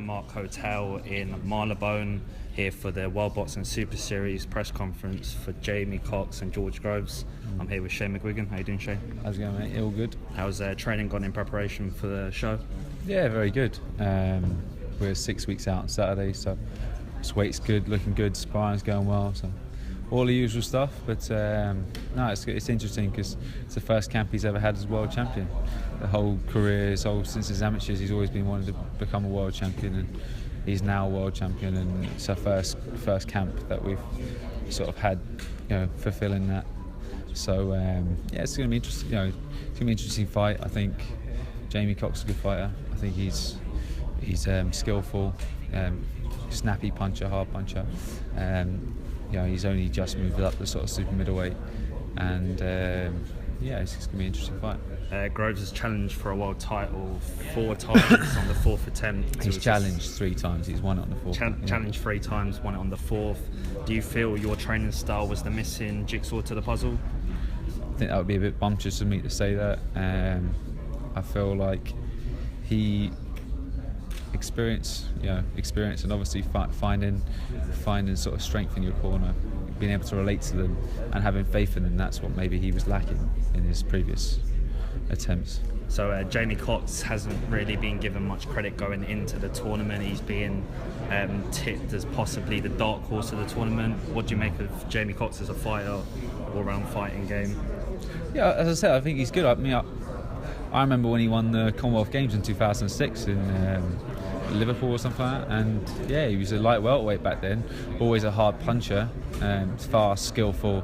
Landmark Hotel in Marylebone here for the World Boxing Super Series press conference for Jamie Cox and George Groves. I'm here with Shane McGuigan. How you doing, Shane? How's it going, mate? All good. How's training gone in preparation for the show? Yeah, very good. We're 6 weeks out on Saturday, so weight's good, looking good, sparring's going well, so all the usual stuff. But no, it's interesting because it's the first camp he's ever had as world champion. The whole career, since his amateurs, he's always been wanting to become a world champion, and he's now a world champion, and it's our first camp that we've sort of had, fulfilling that. So yeah, it's going to be interesting. It's going to be an interesting fight. I think Jamie Cox is a good fighter. I think he's skillful, snappy puncher, hard puncher. He's only just moved up the sort of super middleweight, and it's going to be an interesting fight. Groves has challenged for a world title 4 times on the 4th attempt. He's challenged 3 times. He's won it on the 4th. Challenged 3 times, won it on the 4th. Do you feel your training style was the missing jigsaw to the puzzle? I think that would be a bit bumptious of me to say that. I feel like he experience, and obviously finding sort of strength in your corner, being able to relate to them and having faith in them. That's what maybe he was lacking in his previous attempts. So Jamie Cox hasn't really been given much credit going into the tournament. He's being tipped as possibly the dark horse of the tournament. What do you make of Jamie Cox as a fighter, all-round fighting game? Yeah, as I said, I think he's good. I remember when he won the Commonwealth Games in 2006 in Liverpool or something like that, and yeah, he was a light welterweight back then, always a hard puncher, fast, skillful.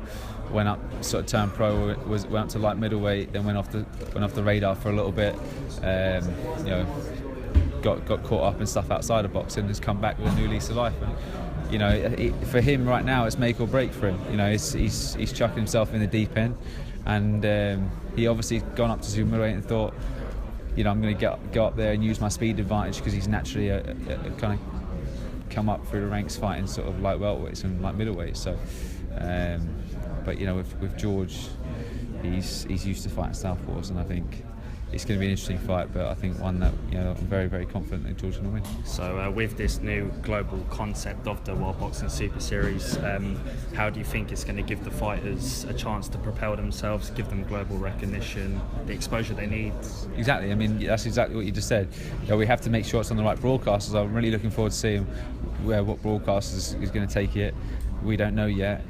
Went up, sort of turned pro, went up to light middleweight, then went off the radar for a little bit. Got caught up in stuff outside of boxing, has come back with a new lease of life. And, for him right now, it's make or break for him. He's chucking himself in the deep end, and he obviously gone up to super middleweight and thought, I'm going to go up there and use my speed advantage, because he's naturally a kind of come up through the ranks fighting sort of light welterweights and light middleweights. So. But with George, he's used to fighting southpaws, and I think it's going to be an interesting fight. But I think one that I'm very, very confident that George will win. So with this new global concept of the World Boxing Super Series, how do you think it's going to give the fighters a chance to propel themselves, give them global recognition, the exposure they need? Exactly. I mean, that's exactly what you just said. We have to make sure it's on the right broadcasters. I'm really looking forward to seeing what broadcasters is going to take it. We don't know yet,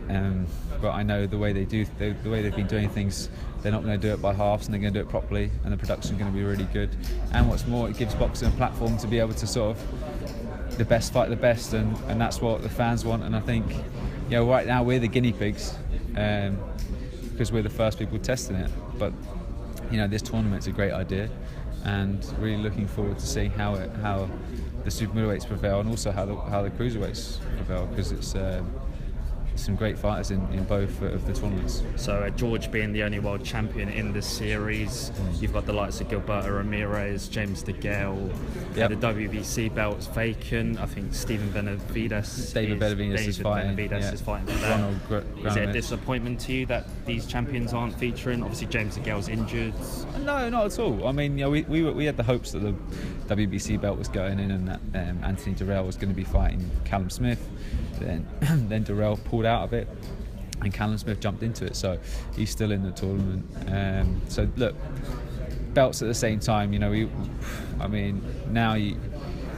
but I know the way they've been doing things, they're not going to do it by halves, and they're going to do it properly, and the production's going to be really good. And what's more, it gives boxing a platform to be able to sort of the best fight the best, and that's what the fans want. And I think, right now we're the guinea pigs, because we're the first people testing it. But this tournament's a great idea, and really looking forward to seeing how the super middleweights prevail, and also how the cruiserweights prevail, because it's some great fighters in both of the tournaments. So George being the only world champion in this series, you've got the likes of Gilberto Ramirez, James DeGale, yep. The WBC belt's vacant. I think David Benavidez is fighting for that. Is it a disappointment to you that these champions aren't featuring? Obviously James DeGale's injured. No, not at all. I mean, we had the hopes that the WBC belt was going in, and that Anthony Durrell was going to be fighting Callum Smith. Then Durrell pulled out of it, and Callum Smith jumped into it, so he's still in the tournament. So look, belts at the same time. Now you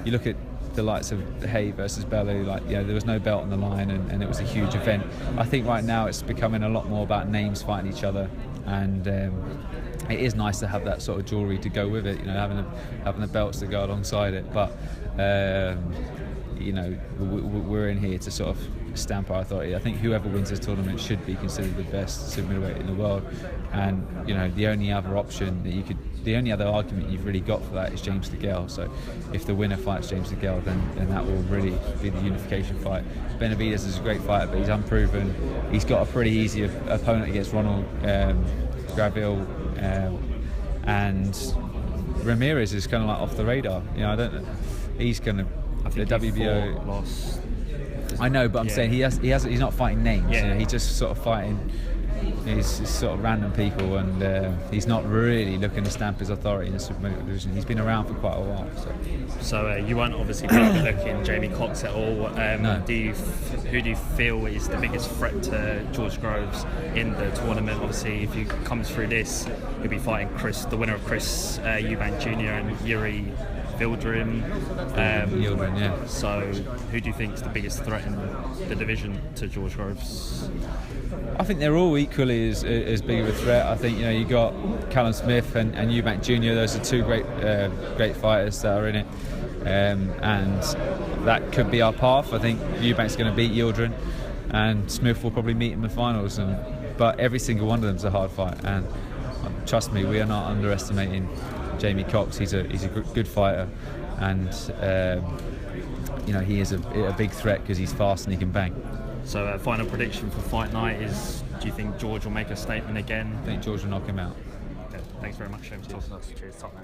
look at the likes of Hay versus Bellew. There was no belt on the line, and it was a huge event. I think right now it's becoming a lot more about names fighting each other, and it is nice to have that sort of jewellery to go with it. Having the belts to go alongside it, but. We're in here to sort of stamp our authority. I think whoever wins this tournament should be considered the best super middleweight in the world, and the only other argument you've really got for that is James DeGale. So if the winner fights James DeGale, then that will really be the unification fight. Benavidez is a great fighter, but he's unproven. He's got a pretty easy opponent against Ronald Graville, and Ramirez is kind of like off the radar. I don't know. He's going to. I think the WBO lost. I know, but I'm saying he's not fighting names. Yeah. He's just sort of fighting He's sort of random people, and he's not really looking to stamp his authority in the super middleweight division. He's been around for quite a while. So you won't obviously be overlooking Jamie Cox at all. No. Who do you feel is the biggest threat to George Groves in the tournament? Obviously, if he comes through this, he'll be fighting the winner of Chris Eubank Jr. and Yuri Yildirim. Yeah. So who do you think is the biggest threat in the division to George Groves? I think they're all equally as big of a threat. I think you got Callum Smith and Eubank Jr. Those are two great fighters that are in it, and that could be our path. I think Eubank's going to beat Yildirim, and Smith will probably meet in the finals. But every single one of them's a hard fight, and trust me, we are not underestimating Jamie Cox. He's a good fighter, and he is a big threat because he's fast and he can bang. So final prediction for fight night is, do you think George will make a statement again? I think George will knock him out. Okay, thanks very much, James. Cheers, top man.